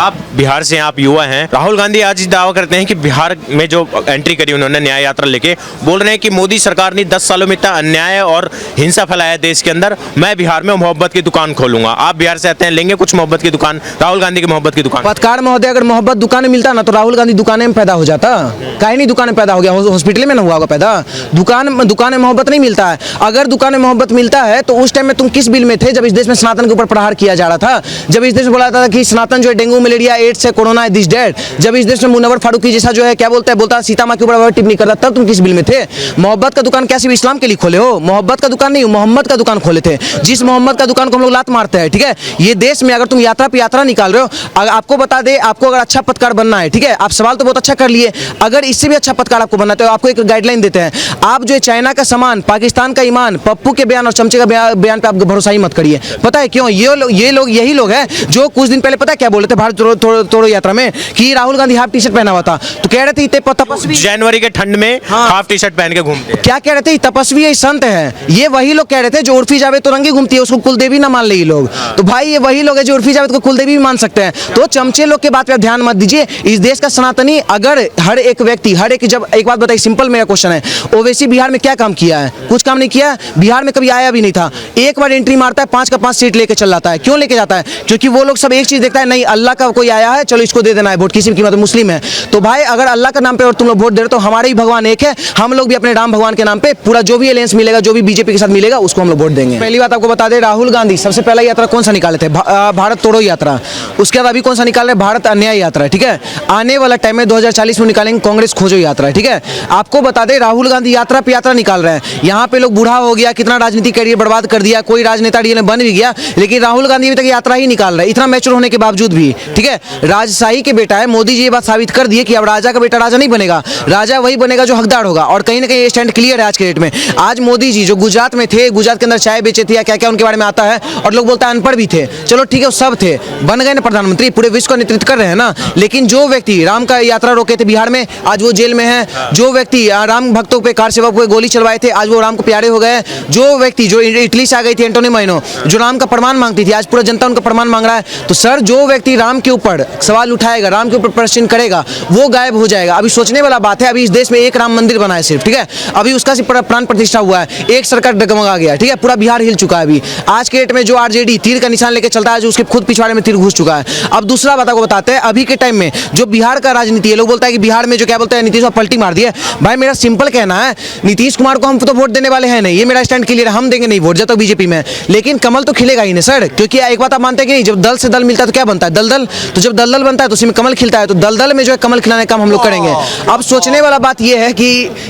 आप बिहार से, आप युवा हैं, राहुल गांधी आज दावा करते हैं कि बिहार में जो एंट्री करी उन्होंने न्याय यात्रा लेके, बोल रहे हैं कि मोदी सरकार ने 10 सालों में इतना अन्याय और हिंसा फैलाया देश के अंदर, मैं बिहार में मोहब्बत की दुकान खोलूंगा। आप बिहार से आते हैं, लेंगे कुछ मोहब्बत की दुकान, राहुल गांधी की मोहब्बत की दुकान? पत्रकार महोदय, अगर मोहब्बत दुकान में मिलता ना तो राहुल गांधी दुकान में पैदा हो जाता। काहे नहीं दुकान में पैदा हो गया? हॉस्पिटल में ना हुआ होगा पैदा? दुकान में मोहब्बत नहीं मिलता है। अगर दुकान में मोहब्बत मिलता है तो उस टाइम में तुम किस बिल में थे जब इस देश में सनातन के ऊपर प्रहार किया जा रहा था? जब इस देश में बोला था कि सनातन जो है डेंगू, मलेरिया, एड्स है, कोरोना है, दिस डेड। जब इस देश में मुनव्वर फारूकी जैसा जो है क्या बोलता है सीता माँ के ऊपर टिप्पणी करता, तब तुम किस बिल में थे? मोहब्बत का दुकान क्या सिर्फ इस्लाम के लिए खोले हो? मोहब्बत का दुकान नहीं, मोहम्मद का दुकान खोले थे, जिस मोहम्मद का दुकान को हम लोग लात मारते हैं। ठीक है, ये देश में अगर तुम यात्रा पे यात्रा निकाल रहे हो, आपको बता दे, आपको अगर अच्छा पत्रकार बनना है, ठीक है, आप सवाल तो बहुत अच्छा कर लिए, अगर इससे भी अच्छा पत्रकार आपको बनना है तो आपको एक गाइडलाइन देते हैं, आप जो है चाइना का सामान, पाकिस्तान का ईमान, पप्पू के बयान और चमचे का बयान पे आप भरोसा ही मत करिए। पता है क्यों? यही लोग हैं जो कुछ दिन पहले पता है क्या बोले थे भारत तोड़ो यात्रा में, कि Rahul Gandhi half T shirt पहना हुआ था, तो कह रहे थे तपस्वी, जनवरी के ठंड में हाफ टी शर्ट पहन के घूमते हैं। क्या कह रहे थे? तपस्वी है, संत है। ये वही लोग कह रहे थे जो उर्फी जावेद तो रंगी घूमती है, उसको कुलदेवी ना मान ले ये लोग। तो भाई ये वही लोग है जो उर्फी जावेद को कुलदेवी भी मान सकते हैं। तो चमचे लोग के बात पे ध्यान मत दीजिए। इस देश का सनातनी, अगर हर एक व्यक्ति, जब एक बात बताइए, सिंपल मेरा क्वेश्चन है, ओवैसी बिहार में क्या काम किया है? कुछ काम नहीं किया। बिहार में कभी आया भी नहीं था, एक बार एंट्री मारता है, 5 का 5 सीट लेके चल जाता है। क्यों लेके जाता है? क्योंकि वो लोग सब एक चीज देखता है, नहीं अल्लाह का कोई आया है, चलो इसको दे देना है वोट, किसी की कीमत, मुस्लिम है। तो भाई अगर अल्लाह का नाम पे और तुम लोग वोट दे रहे हो तो हमारे ही भगवान एक है, हम लोग भी अपने राम भगवान के नाम पे पूरा जो भी अलायंस मिलेगा, जो भी बीजेपी के साथ मिलेगा, उसको हम लोग वोट देंगे। पहली बात आपको बता दें, राहुल गांधी सबसे पहला यात्रा कौन सा निकाले थे? भारत तोड़ो यात्रा। उसके बाद अभी कौन सा निकाल रहे? भारत अन्याय यात्रा। ठीक है, आने वाला टाइम में 2040 में निकालेंगे कांग्रेस खोजो यात्रा। ठीक है, आपको बता दें राहुल गांधी यात्रा पे यात्रा निकाल रहे हैं। यहाँ पे लोग बूढ़ा हो गया, कितना राजनीतिक कैरियर बर्बाद कर दिया, कोई राजनेता बन भी गया, लेकिन राहुल गांधी अभी तक यात्रा ही निकाल रहे हैं, इतना मैच्योर होने के बावजूद भी। ठीक है, राजशाही के बेटा है, मोदी जी ये बात साबित कर दिए कि अब राजा का बेटा राजा नहीं बनेगा, राजा वही बनेगा जो हकदार होगा। और कहीं ना कहीं ये स्टैंड क्लियर है आज के डेट में। आज मोदी जी जो गुजरात में थे, गुजरात के अंदर चाय बेचे थे या क्या क्या उनके बारे में आता है, और लोग बोलते हैं अनपढ़ भी थे, चलो ठीक है, वो सब थे, बन गए ना प्रधानमंत्री, पूरे विश्व का नेतृत्व कर रहे हैं ना। लेकिन जो व्यक्ति राम का यात्रा रोके थे बिहार में, आज वो जेल में है। जो व्यक्ति राम भक्तों पे, कार सेवक पे गोली चलवाए थे, आज वो राम को प्यारे हो गए। जो व्यक्ति जो इटली से आ गई थी, एंटोनी मैनो, जो राम का प्रमाण मांगती थी, आज पूरा जनता उनका प्रमाण मांग रहा है। तो सर, जो व्यक्ति राम के ऊपर सवाल उठाएगा, राम के ऊपर प्रश्न करेगा, वो गायब हो जाएगा। अभी सोचने वाला बात है, अभी इस देश में एक राम मंदिर बना है सिर्फ। ठीक है, अभी उसका सिर्फ प्राण प्रतिष्ठा हुआ है, एक सरकार डगमगा गया। ठीक है, पूरा बिहार हिल चुका है। अभी आज के डेट में जो आरजेडी तीर का निशान लेके चलता है, जो उसके खुद पिछवाड़े में तीर घुस चुका है। अब दूसरा बात आपको बताते हैं, अभी के टाइम में जो बिहार का राजनीति है, लोग बोलता है कि बिहार में जो क्या बोलते हैं नीतीश कुमार पलटी मार दी है। भाई मेरा सिंपल कहना है, नीतीश कुमार को हम तो वोट देने वाले हैं नहीं, ये मेरा स्टैंड क्लियर है, हम देंगे नहीं वोट जब तक बीजेपी में। लेकिन कमल तो खिलेगा ही नहीं सर, क्योंकि एक बात आप मानते हैं कि नहीं, जब दल से दल मिलता है तो क्या बनता है? दलदल। तो जब दलदल बनता है तो उसमें कमल खिलता है, तो दलदल में जो है कमल खिलाने का काम हम लोग करेंगे। अब सोचने वाला बात यह है कि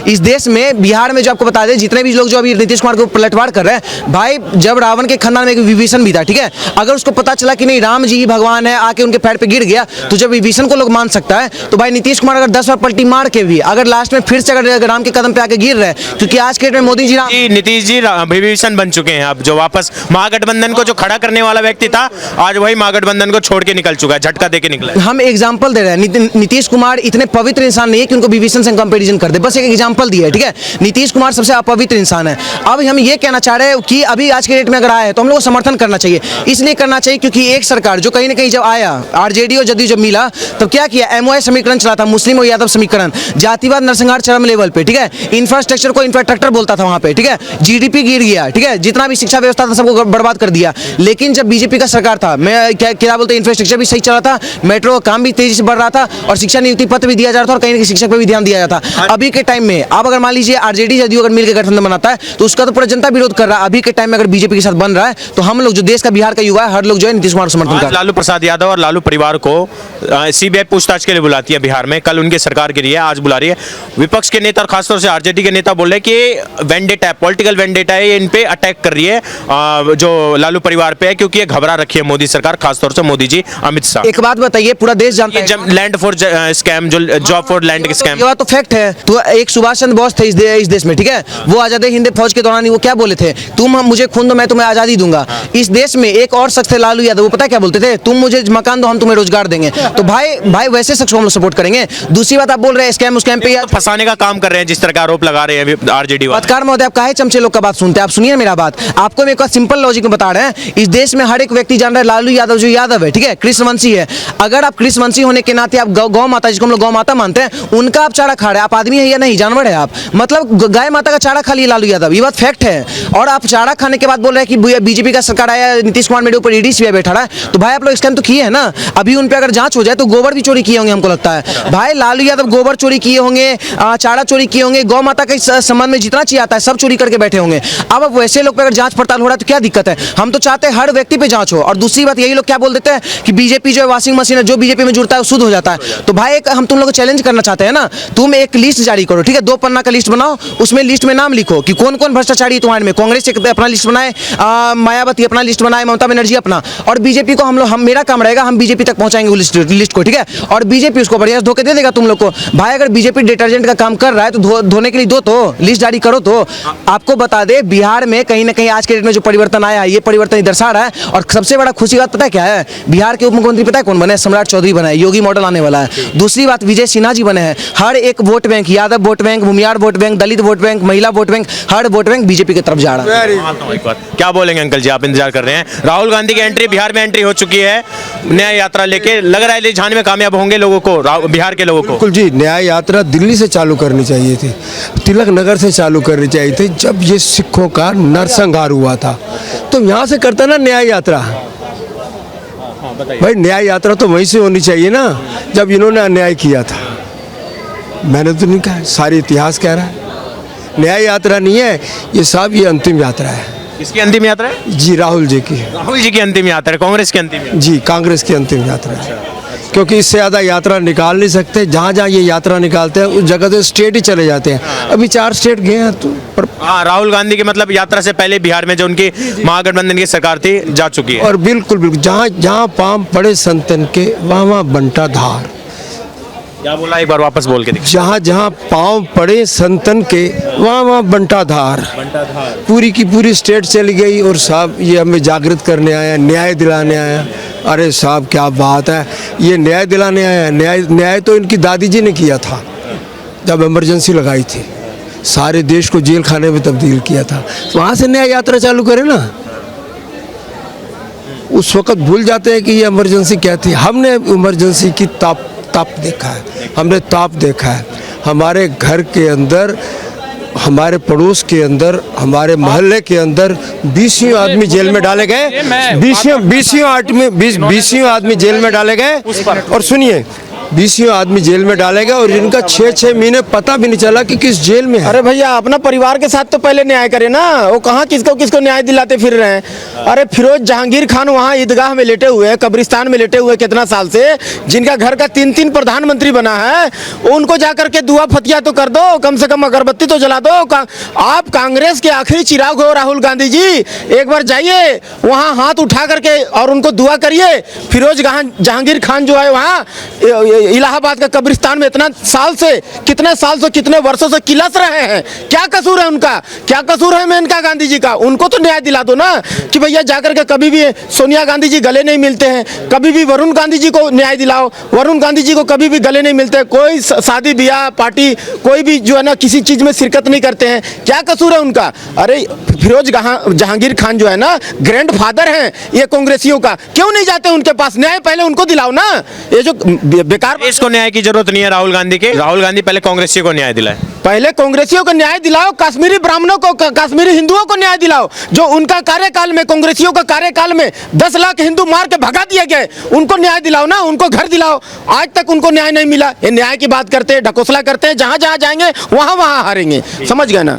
इस देश में बिहार में जो आपको बता दें, जितने भी लोग जो अभी नीतीश कुमार को पलटवार कर रहे हैं, भाई जब रावण के खानदान में एक विभीषण भी था। ठीक है, अगर उसको पता चला कि नहीं राम जी ही भगवान है, आके उनके पैर पे गिर गया, तो जब विभीषण को लोग मान सकता है, तो भाई नीतीश कुमार अगर 10 बार पलटी मार के भी अगर लास्ट में फिर से अगर राम के कदम पे आके गिर रहे हैं, क्योंकि आज के डेट में मोदी जी नीतीश जी विभीषण बन चुके हैं। अब जो वापस महागठबंधन को जो खड़ा करने वाला व्यक्ति था, आज वही महागठबंधन को छोड़ के निकल चुका है, झटका देके निकला। हम एग्जांपल दे रहे हैं, नीतीश कुमार इतने पवित्र इंसान नहीं है कि उनको विभीषण से कंपैरिजन कर दे, बस एक एग्जांपल दिया है। ठीक है, नीतीश कुमार सबसे अपवित्र इंसान है। अब हम ये कहना चाह रहे हैं कि अभी आज के डेट में अगर आया है तो हम लोग को समर्थन करना चाहिए। इसलिए करना चाहिए क्योंकि एक सरकार जो कहीं ना कहीं जब आया, आरजेडी और जदयू जब मिला, तब क्या किया? एमओआई समीकरण चला था, मुस्लिम और यादव समीकरण, जातिवाद नरसंहार चरम लेवल पे। ठीक है, इंफ्रास्ट्रक्चर को इंफ्रास्ट्रक्चर बोलता था वहां पे। ठीक है, जीडीपी गिर गया। ठीक है, जितना भी शिक्षा व्यवस्था था सबको बर्बाद कर दिया। लेकिन जब बीजेपी का सरकार था, मैं क्या बोलते, इंफ्रास्ट्रक्चर भी सही चला था, मेट्रो का काम भी तेजी से बढ़ रहा था, और शिक्षा नियुक्ति पत्र भी दिया जा रहा था, और कहीं ना कहीं शिक्षक पर भी ध्यान दिया जाता था। अभी के टाइम में आप अगर मान लीजिए आरजेडी जदयू अगर मिलकर गठबंधन बनाता है तो उसका तो पूरा जनता विरोध कर रहा है। अभी के टाइम में अगर बीजेपी के साथ बन रहा है तो हम लोग जो देश का बिहार का युवा है, हर लोग जो है नीतीश कुमार को समर्थन कर रहे हैं। लालू प्रसाद यादव और लालू परिवार को सीबीआई पूछताछ के लिए बुलाती है बिहार में, कल उनकी सरकार गिरी है, आज बुला रही है। विपक्ष के नेता और खासतौर से आरजेडी के नेता बोल रहे हैं कि वेंडेटा, पॉलिटिकल वेंडेटा है, इन पे अटैक कर रही है जो लालू परिवार पे है, क्योंकि ये घबरा रखी है मोदी सरकार, खासतौर से मोदी जी, अमित शाह। एक बात बताइए, पूरा देश जानता है लैंड फॉर स्कैम, जो जॉब फॉर लैंड के स्कैम, ये बात तो फैक्ट है। तो एक सुभाष चंद्र बोस थे इस देश में। ठीक है, वो आजाद हिंद फौज के दौरान वो क्या बोले थे? तुम मुझे खून दो, मैं तुम्हें आजादी दूंगा। इस देश में एक और शख्स थे लालू यादव, वो पता क्या बोलते थे? तुम मुझे मकान दो, हम तुम्हें रोजगार देंगे। तो भाई वैसे शख्स को हम लोग सपोर्ट करेंगे। दूसरी बात आप बोल रहे हैं स्कैम पे फंसाने का काम कर रहे हैं, जिस तरह का आरोप लगा रहे हैं आरजेडी वाले। पत्रकार महोदय, आप काहे चमचे लोग का बात सुनते हैं? आप सुनिए मेरा बात, आपको मैं एक सिंपल लॉजिक में बता रहे हैं। इस देश में हर एक व्यक्ति जान रहा है लालू यादव जो यादव है, ठीक है, कृष्णवंशी वंशी है, अगर आप कृष्ण वंशी होने के नाते आप गौ माता, जिसको हम लोग गौ माता मानते हैं, उनका आप चारा खा रहे हैं, आप आदमी है या नहीं, जानवर है आप, मतलब गाय माता का चारा खा लिया लालू यादव, ये बात फैक्ट है। और आप चारा खाने के बाद बोल रहे हैं कि बीजेपी का सरकार आया, नीतीश कुमार मेरे ऊपर ईडी सीबीआई बैठा रहा है, तो भाई आप लोग स्कैम तो किए हैं ना, अभी उन पे अगर जांच हो जाए तो गोबर भी चोरी किए होंगे हमको लगता है। भाई लालू यादव गोबर चोरी किए होंगे, चारा चोरी किए होंगे, गौ माता के संबंध में जितना चाहिए आता है सब चोरी करके बैठे होंगे। अब वैसे लोग पे अगर जांच पड़ताल हो रहा है तो क्या दिक्कत है? हम तो चाहते हैं हर व्यक्ति पे जांच हो। और दूसरी बात, यही लोग क्या बोल देते हैं कि बीजेपी जो है वॉशिंग मशीन है, जो बीजेपी में जुड़ता है वो शुद्ध हो जाता है। तो भाई एक हम तुम लोग को चैलेंज करना चाहते हैं ना, तुम एक लिस्ट जारी करो, ठीक है, 2 पन्ना का लिस्ट बनाओ, उसमें लिस्ट में नाम लिखो कि कौन कौन भ्रष्टाचारी है तुम्हारे में। कांग्रेस अपना लिस्ट बनाए, मायावती अपना लिस्ट बनाए, ममता बनर्जी अपना, और बीजेपी को हम मेरा काम रहेगा, हम बीजेपी तक पहुंचाएंगे लिस्ट को, ठीक है, और बीजेपी उसको बढ़िया से धोखे दे देगा तुम लोग को। भाई अगर बीजेपी डिटर्जेंट का काम कर रहा है तो धोने के लिए दो, तो लिस्ट जारी करो। तो आपको बता दे, बिहार में कहीं ना कहीं आज के डेट में जो परिवर्तन आया है, ये परिवर्तन ही दर्शा रहा है। और सबसे बड़ा खुशी बात पता है क्या है? बिहार के उप मुख्यमंत्री पता है कौन बने? सम्राट चौधरी बने, योगी मॉडल आने वाला है। दूसरी बात, विजय सिन्हा जी बने हैं। हर एक vote bank, Yadav vote bank, Bhumihar vote bank, Dalit vote bank, महिला वोट बैंक, हर वोट बैंक बीजेपी की तरफ जा रहा है। क्या बोलेंगे अंकल जी, आप इंतजार कर रहे हैं? राहुल गांधी की एंट्री बिहार में एंट्री हो चुकी है, न्याय यात्रा लेके, लग रहा है रिझाने में कामयाब होंगे लोगों को, बिहार के लोगों को। बिल्कुल जी, न्याय यात्रा दिल्ली से चालू करनी चाहिए थी, तिलक नगर से चालू करनी चाहिए थी। जब ये सिखों का नरसंहार हुआ था तो यहाँ से करता ना न्याय यात्रा। भाई न्याय यात्रा तो वहीं से होनी चाहिए ना, जब इन्होंने अन्याय किया था। मैंने तो नहीं कहा, सारी इतिहास कह रहा है। न्याय यात्रा नहीं है ये सब, ये अंतिम यात्रा है। किसकी अंतिम यात्रा है? जी राहुल जी की। राहुल जी की अंतिम यात्रा है, कांग्रेस की अंतिम यात्रा। जी कांग्रेस की अंतिम यात्रा है, क्योंकि इससे ज़्यादा यात्रा निकाल नहीं सकते। जहाँ जहाँ ये यात्रा निकालते हैं उस जगह से स्टेट ही चले जाते हैं। अभी 4 स्टेट गए हैं तो हाँ, राहुल गांधी की मतलब यात्रा से पहले बिहार में जो उनकी महागठबंधन की सरकार थी जा चुकी है। और बिल्कुल बिल्कुल, जहाँ जहाँ पाँव पड़े संतन के वहाँ वहाँ बंटा धार। क्या बोला, एक बार वापस बोल के देखिए। जहाँ जहाँ पाँव पड़े संतन के वहाँ वहाँ बंटा धार। पूरी की पूरी स्टेट चली गई और साहब ये हमें जागृत करने आया, न्याय दिलाने आया। अरे साहब क्या बात है, ये न्याय दिलाने आया। न्याय तो इनकी दादी जी ने किया था जब इमरजेंसी लगाई थी, सारे देश को जेल खाने में तब्दील किया था। वहाँ से न्याय यात्रा चालू करें ना। उस वक्त भूल जाते हैं कि ये इमरजेंसी क्या थी। हमने इमरजेंसी की ताप देखा है, हमने ताप देखा है। हमारे घर के अंदर, हमारे पड़ोस के अंदर, हमारे मोहल्ले के अंदर 20 आदमी जेल में डाले गए। 20 आदमी जेल में डाले गए। और सुनिए, 20 आदमी जेल में डाले गए और इनका 6-6 महीने पता भी नहीं चला कि किस जेल में है। अरे भैया अपना परिवार के साथ तो पहले न्याय करे ना, वो कहाँ किसको किसको न्याय दिलाते फिर रहे हैं। अरे फिरोज जहांगीर खान वहाँ ईदगाह में लेटे हुए हैं, कब्रिस्तान में लेटे हुए कितना साल से, जिनका घर का 3-3 प्रधानमंत्री बना है, उनको जाकर के दुआ फतिया तो कर दो, कम से कम अगरबत्ती तो जला दो। आप कांग्रेस के आखिरी चिराग हो राहुल गांधी जी, एक बार जाइए वहाँ हाथ उठा करके और उनको दुआ करिए। फिरोज जहांगीर खान जो है वहाँ इलाहाबाद का कब्रिस्तान में इतना साल से, कितने साल से, कितने वर्षों से किलस रहे हैं। क्या कसूर है उनका? क्या कसूर है मेनका गांधी जी का? उनको तो न्याय दिला दो ना कि भैया जाकर के कभी भी सोनिया गांधी जी गले नहीं मिलते हैं, कभी भी वरुण गांधी जी को न्याय दिलाओ। वरुण गांधी जी को कभी भी गले नहीं मिलते, कोई शादी ब्याह पार्टी कोई भी जो है ना किसी चीज में शिरकत नहीं करते हैं। क्या कसूर है उनका? अरे फिरोज जहांगीर खान जो है ना ग्रैंड फादर हैं ये कांग्रेसियों का, क्यों नहीं जाते उनके पास? न्याय पहले उनको दिलाओ ना। ये जो बेकार, इसको न्याय की जरूरत नहीं है राहुल गांधी के। राहुल गांधी पहले कांग्रेसियों को न्याय दिलाए। पहले कांग्रेसियों को न्याय दिलाओ, कश्मीरी ब्राह्मणों को, कश्मीरी हिंदुओं को न्याय दिलाओ। जो उनका कार्यकाल में, कांग्रेसियों का कार्यकाल में 10 लाख हिंदू मार के भगा दिए गए, उनको न्याय दिलाओ ना, उनको घर दिलाओ। आज तक उनको न्याय नहीं मिला। ये न्याय की बात करते हैं, ढकोसला करते हैं, जहां जहां जाएंगे वहां वहां हारेंगे। समझ गए ना?